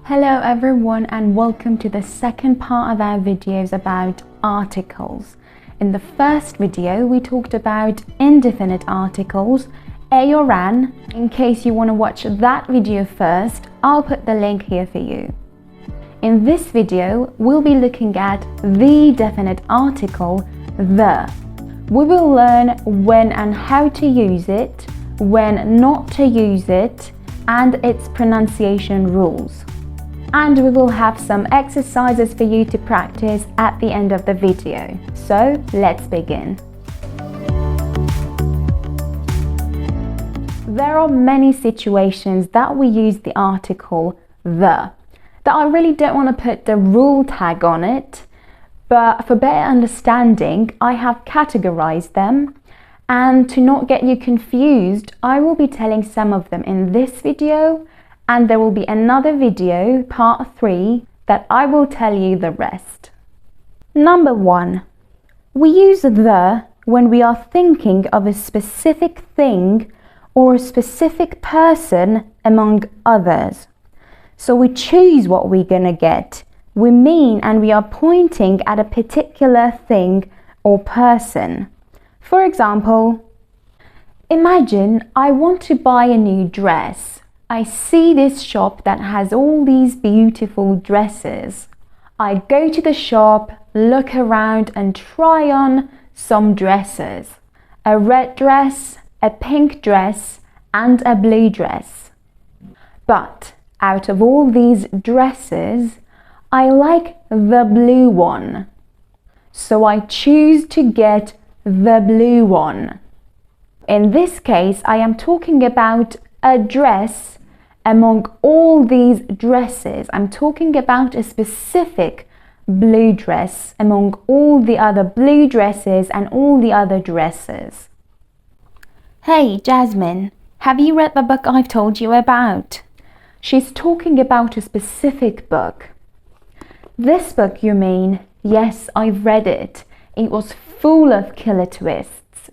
Hello everyone and welcome to the second part of our videos about articles. In the first video we talked about indefinite articles, a or an. In case you want to watch that video first, I'll put the link here for you. In this video we'll be looking at the definite article, the. We will learn when and how to use it, when not to use it, and its pronunciation rules. And we will have some exercises for you to practice at the end of the video. So let's begin. There are many situations that we use the article the, that I really don't want to put the rule tag on it, but for better understanding, I have categorized them. And to not get you confused, I will be telling some of them in this video, and there will be another video, part 3, that I will tell you the rest. Number 1. We use the when we are thinking of a specific thing or a specific person among others. So we choose what we're gonna get. We mean and we are pointing at a particular thing or person. For example, imagine I want to buy a new dress. I see this shop that has all these beautiful dresses. I go to the shop, look around and try on some dresses. A red dress, a pink dress and a blue dress. But out of all these dresses, I like the blue one. So I choose to get the blue one. In this case, I am talking about a dress among all these dresses. I'm talking about a specific blue dress among all the other blue dresses and all the other dresses. Hey, Jasmine, have you read the book I've told you about? She's talking about a specific book. This book, you mean? Yes, I've read it. It was full of killer twists.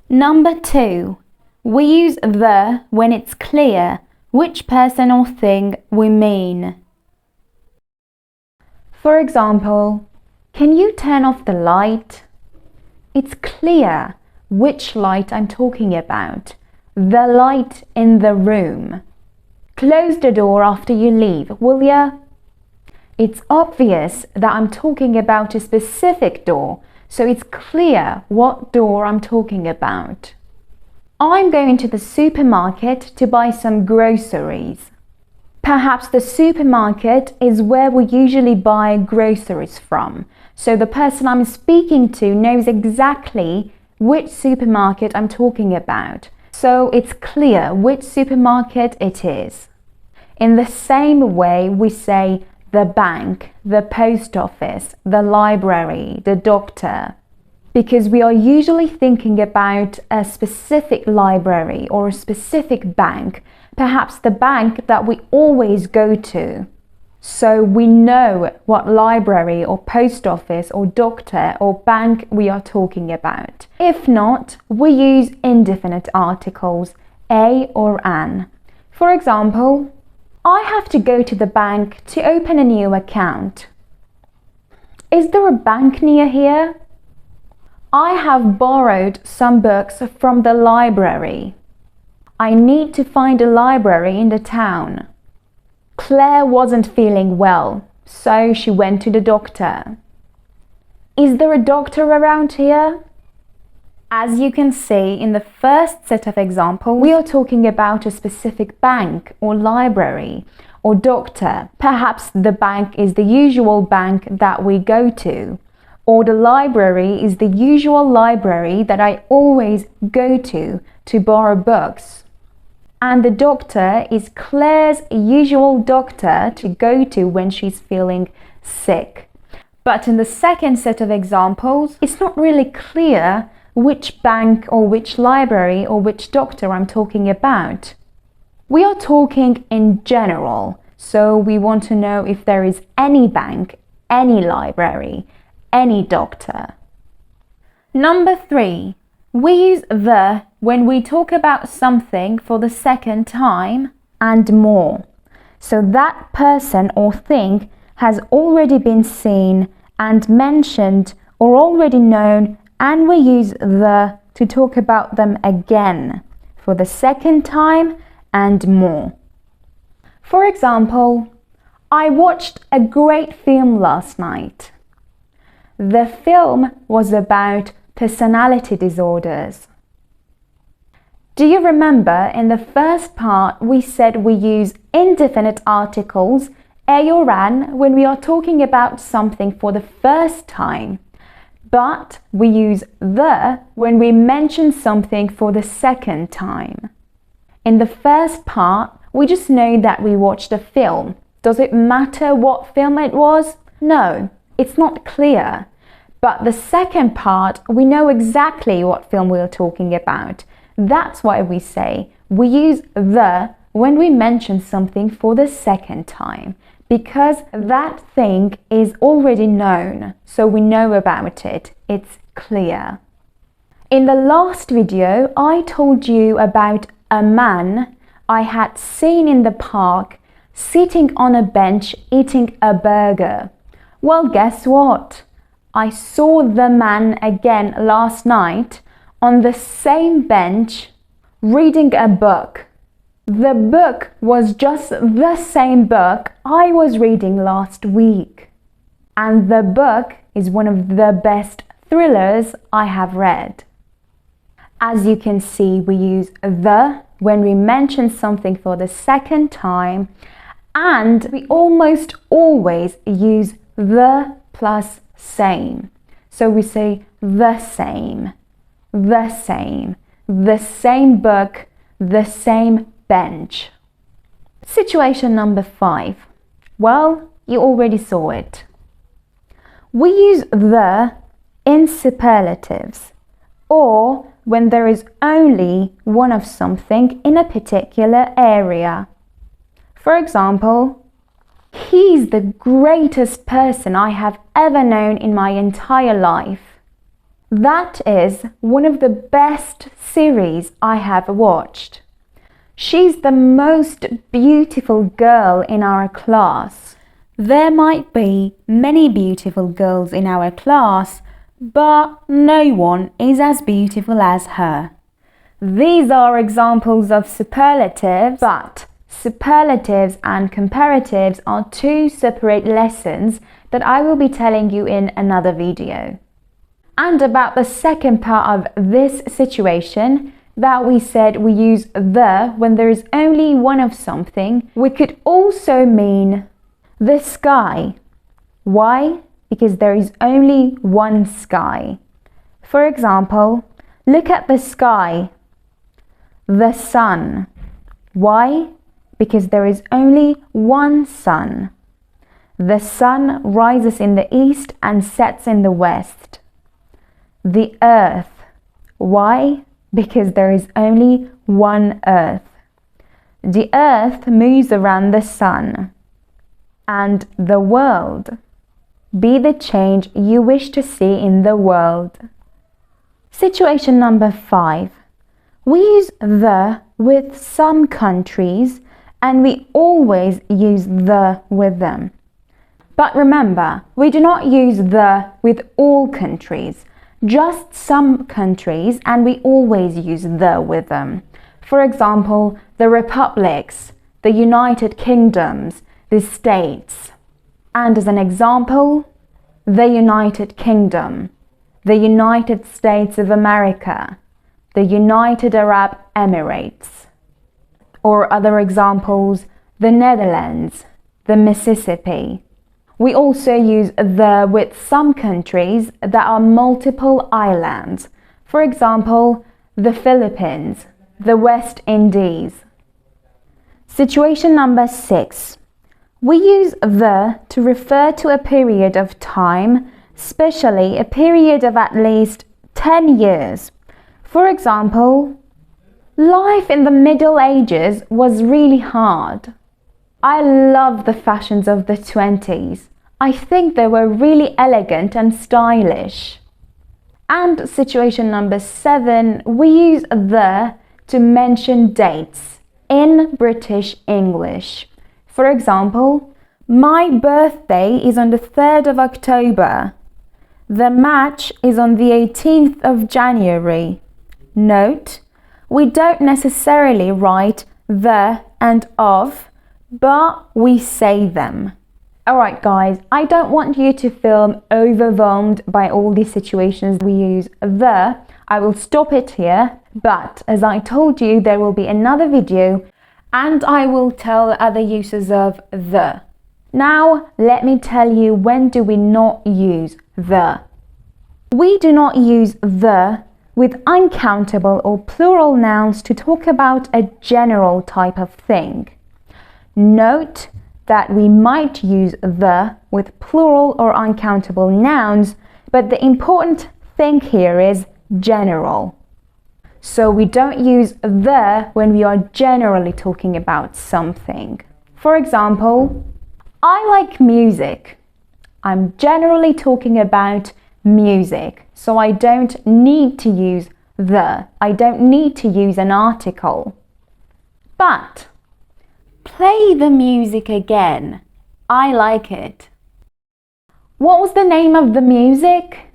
Number 2. We use the when it's clear which person or thing we mean. For example, can you turn off the light? It's clear which light I'm talking about. The light in the room. Close the door after you leave, will ya? It's obvious that I'm talking about a specific door, so it's clear what door I'm talking about. I'm going to the supermarket to buy some groceries. Perhaps the supermarket is where we usually buy groceries from, so the person I'm speaking to knows exactly which supermarket I'm talking about, so it's clear which supermarket it is. In the same way, we say the bank, the post office, the library, the doctor, because we are usually thinking about a specific library or a specific bank, perhaps the bank that we always go to. So we know what library or post office or doctor or bank we are talking about. If not, we use indefinite articles, a or an. For example, I have to go to the bank to open a new account. Is there a bank near here? I have borrowed some books from the library. I need to find a library in the town. Claire wasn't feeling well, so she went to the doctor. Is there a doctor around here? As you can see in the first set of examples, we are talking about a specific bank or library or doctor. Perhaps the bank is the usual bank that we go to, or the library is the usual library that I always go to borrow books. And the doctor is Claire's usual doctor to go to when she's feeling sick. But in the second set of examples, it's not really clear which bank or which library or which doctor I'm talking about. We are talking in general, so we want to know if there is any bank, any library, any doctor. Number 3. We use the when we talk about something for the second time and more. So that person or thing has already been seen and mentioned or already known, and we use the to talk about them again for the second time and more. For example, I watched a great film last night. The film was about personality disorders. Do you remember in the first part we said we use indefinite articles, a or an, when we are talking about something for the first time, but we use the when we mention something for the second time. In the first part, we just know that we watched a film. Does it matter what film it was? No, it's not clear. But the second part, we know exactly what film we're talking about. That's why we say we use the when we mention something for the second time, because that thing is already known, so we know about it. It's clear. In the last video, I told you about a man I had seen in the park sitting on a bench eating a burger. Well, guess what? I saw the man again last night on the same bench reading a book. The book was just the same book I was reading last week. And the book is one of the best thrillers I have read. As you can see, we use the when we mention something for the second time, and we almost always use the plus same. So we say the same, the same, the same book, the same bench. Situation number 5. Well, you already saw it. We use the in superlatives, or when there is only one of something in a particular area. For example, he's the greatest person I have ever known in my entire life. That is one of the best series I have watched. She's the most beautiful girl in our class. There might be many beautiful girls in our class, but no one is as beautiful as her. These are examples of superlatives, but superlatives and comparatives are two separate lessons that I will be telling you in another video. And about the second part of this situation, that we said we use the when there is only one of something, we could also mean the sky. Why? Because there is only one sky. For example, look at the sky. The sun. Why? Because there is only one sun. The sun rises in the east and sets in the west. The earth. Why? Because there is only one earth. The earth moves around the sun. And the world. Be the change you wish to see in the world. Situation number 5. We use the with some countries, and we always use the with them. But remember, we do not use the with all countries, just some countries, and we always use the with them. For example, the republics, the United Kingdoms, the states. And as an example, the United Kingdom, the United States of America, the United Arab Emirates. Or other examples, the Netherlands, the Mississippi. We also use the with some countries that are multiple islands. For example, the Philippines, the West Indies. Situation number 6. We use the to refer to a period of time, especially a period of at least 10 years. For example, life in the Middle Ages was really hard. I love the fashions of the 20s. I think they were really elegant and stylish. And situation number 7, we use the to mention dates in British English. For example, my birthday is on the 3rd of October. The match is on the 18th of January. Note, we don't necessarily write the and of, but we say them. Alright guys, I don't want you to feel overwhelmed by all these situations we use the. I will stop it here, but as I told you, there will be another video and I will tell other uses of the. Now, let me tell you when do we not use the. We do not use the with uncountable or plural nouns to talk about a general type of thing. Note that we might use the with plural or uncountable nouns, but the important thing here is general. So we don't use the when we are generally talking about something. For example, I like music. I'm generally talking about music, so I don't need to use the. I don't need to use an article. But play the music again. I like it. What was the name of the music?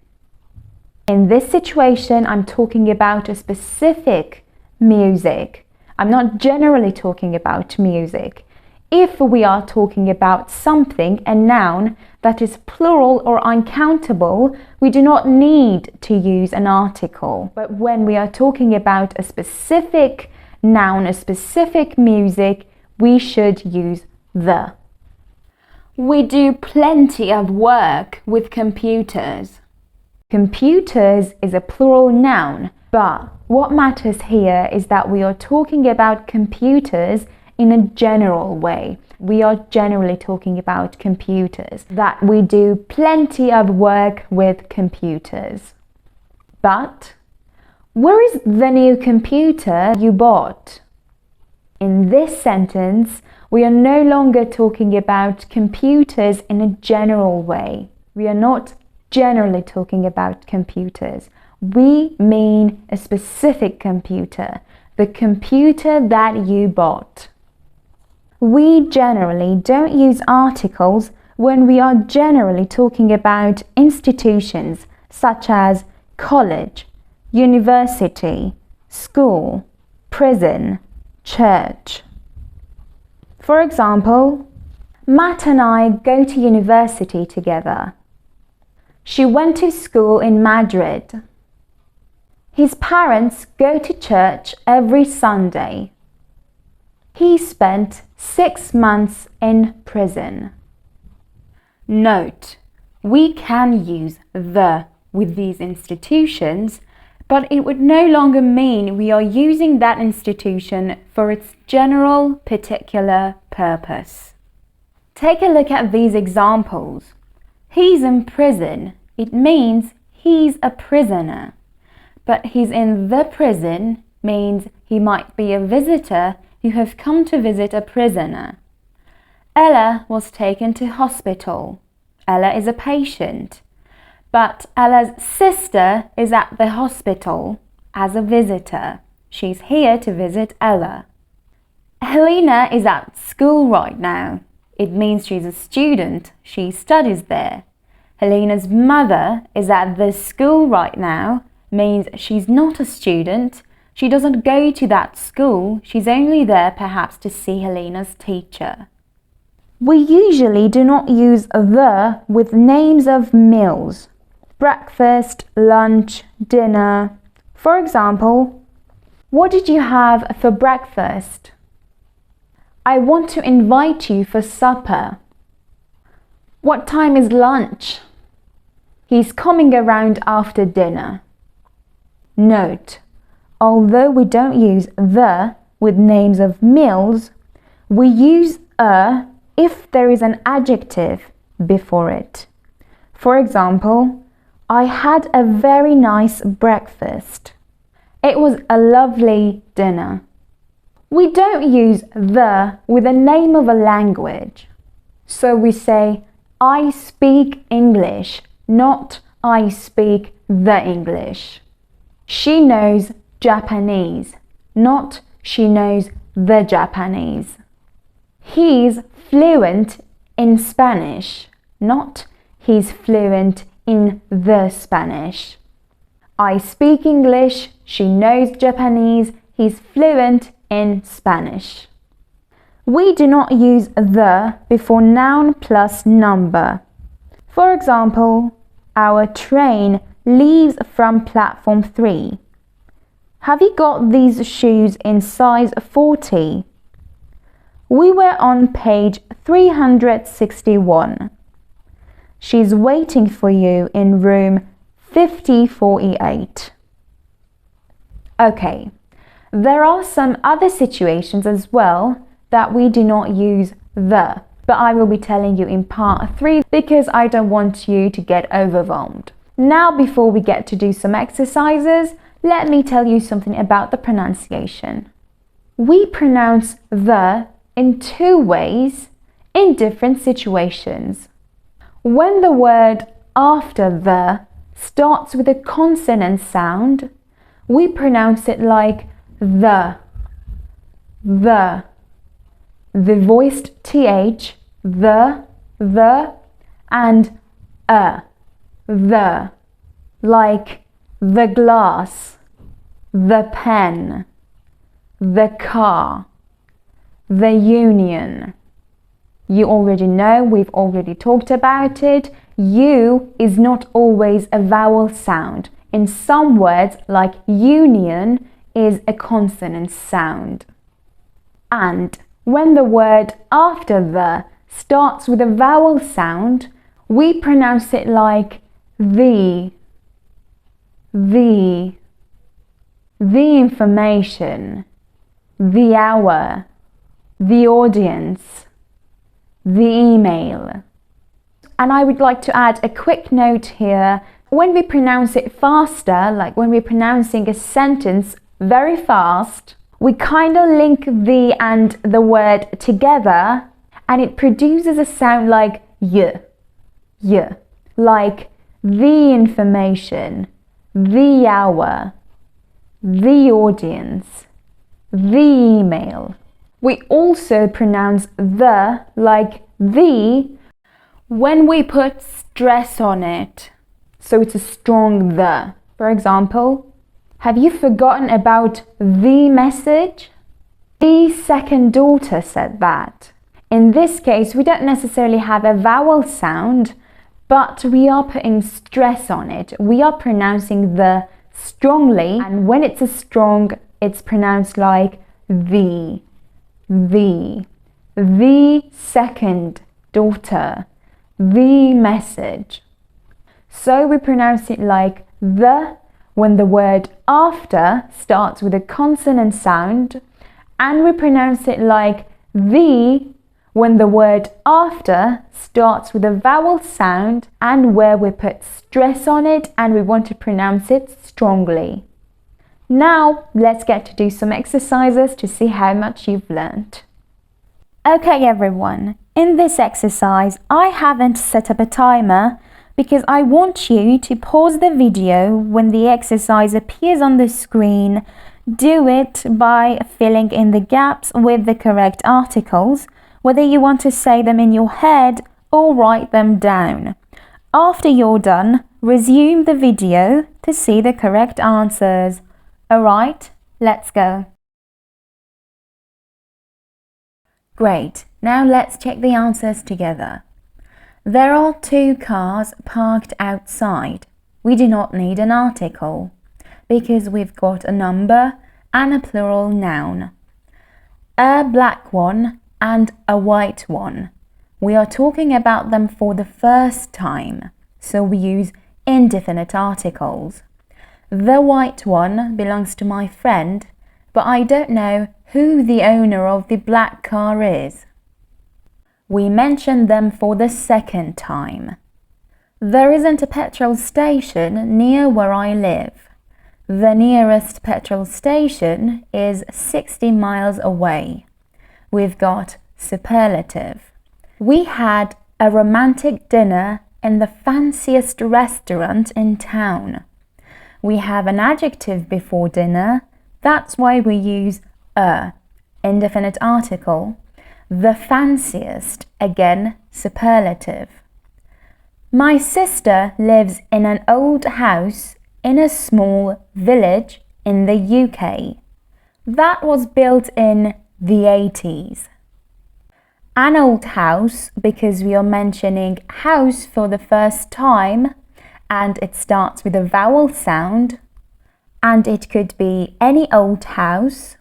In this situation, I'm talking about a specific music. I'm not generally talking about music. If we are talking about something, a noun, that is plural or uncountable, we do not need to use an article. But when we are talking about a specific noun, a specific music, we should use the. We do plenty of work with computers. Computers is a plural noun, but what matters here is that we are talking about computers in a general way. We are generally talking about computers, that we do plenty of work with computers. But where is the new computer you bought? In this sentence, we are no longer talking about computers in a general way. We are not generally talking about computers. We mean a specific computer, the computer that you bought. We generally don't use articles when we are generally talking about institutions such as college, university, school, prison, church. For example, Matt and I go to university together. She went to school in Madrid. His parents go to church every Sunday. He spent 6 months in prison. Note, we can use the with these institutions, but it would no longer mean we are using that institution for its general particular purpose. Take a look at these examples. He's in prison. It means he's a prisoner. But he's in the prison means he might be a visitor who has come to visit a prisoner. Ella was taken to hospital. Ella is a patient. But Ella's sister is at the hospital as a visitor. She's here to visit Ella. Helena is at school right now. It means she's a student. She studies there. Helena's mother is at the school right now. Means she's not a student. She doesn't go to that school. She's only there perhaps to see Helena's teacher. We usually do not use the with names of meals. Breakfast, lunch, dinner. For example, what did you have for breakfast? I want to invite you for supper. What time is lunch? He's coming around after dinner. Note, although we don't use the with names of meals, we use a if there is an adjective before it. For example, I had a very nice breakfast. It was a lovely dinner. We don't use the with the name of a language. So we say, I speak English, not I speak the English. She knows Japanese, not she knows the Japanese. He's fluent in Spanish, not he's fluent in the Spanish. I speak English, she knows Japanese, he's fluent in Spanish. We do not use the before noun plus number. For example, our train leaves from platform 3. Have you got these shoes in size 40? We were on page 361. She's waiting for you in room 5048. Okay, there are some other situations as well that we do not use the, but I will be telling you in part 3 because I don't want you to get overwhelmed. Now, before we get to do some exercises, let me tell you something about the pronunciation. We pronounce the in 2 ways in different situations. When the word after the starts with a consonant sound, we pronounce it like the voiced th, the, and the, like the glass, the pen, the car, the union. You already know, we've already talked about it. U is not always a vowel sound. In some words, like union, is a consonant sound. And when the word after the starts with a vowel sound, we pronounce it like the information, the hour, the audience, the email. And I would like to add a quick note here. When we pronounce it faster, like when we're pronouncing a sentence very fast, we kind of link the and the word together and it produces a sound like y, like the information, the hour, the audience, the email. We also pronounce the like the when we put stress on it. So it's a strong the. For example, have you forgotten about the message? The second daughter said that. In this case, we don't necessarily have a vowel sound, but we are putting stress on it. We are pronouncing the strongly, and when it's a strong, it's pronounced like the second daughter, the message. So we pronounce it like the when the word after starts with a consonant sound, and we pronounce it like the when the word after starts with a vowel sound and where we put stress on it and we want to pronounce it strongly. Now let's get to do some exercises to see how much you've learned. Okay everyone, in this exercise I haven't set up a timer because I want you to pause the video when the exercise appears on the screen. Do it by filling in the gaps with the correct articles, whether you want to say them in your head or write them down. After you're done, resume the video to see the correct answers. Alright, let's go. Great, now let's check the answers together. There are 2 cars parked outside. We do not need an article because we've got a number and a plural noun. A black one and a white one. We are talking about them for the first time, so we use indefinite articles. The white one belongs to my friend, but I don't know who the owner of the black car is. We mention them for the second time. There isn't a petrol station near where I live. The nearest petrol station is 60 miles away. We've got superlative. We had a romantic dinner in the fanciest restaurant in town. We have an adjective before dinner. That's why we use a, indefinite article. The fanciest, again, superlative. My sister lives in an old house in a small village in the UK. That was built in the 80s. An old house, because we are mentioning house for the first time, and it starts with a vowel sound, and it could be any old house.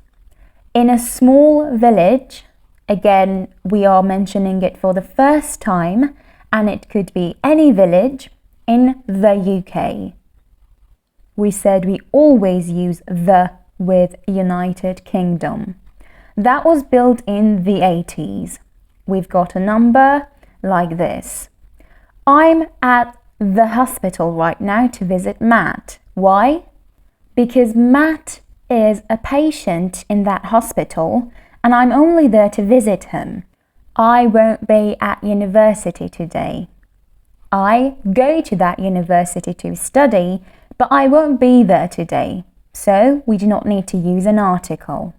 In a small village, again, we are mentioning it for the first time, and it could be any village in the UK. We said we always use the with United Kingdom. That was built in the 80s. We've got a number like this. I'm at the hospital right now to visit Matt. Why? Because Matt is a patient in that hospital and I'm only there to visit him. I won't be at university today. I go to that university to study, but I won't be there today. So we do not need to use an article.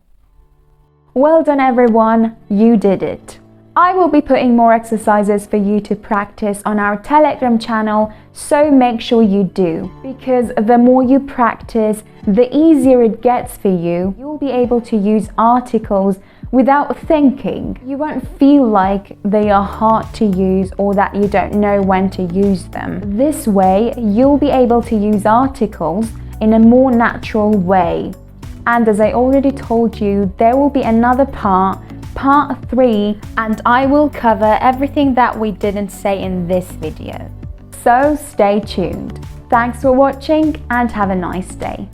Well done everyone, you did it. I will be putting more exercises for you to practice on our Telegram channel, so make sure you do. Because the more you practice, the easier it gets for you. You'll be able to use articles without thinking. You won't feel like they are hard to use or that you don't know when to use them. This way, you'll be able to use articles in a more natural way. And as I already told you, there will be another part 3, and I will cover everything that we didn't say in this video. So stay tuned. Thanks for watching and have a nice day.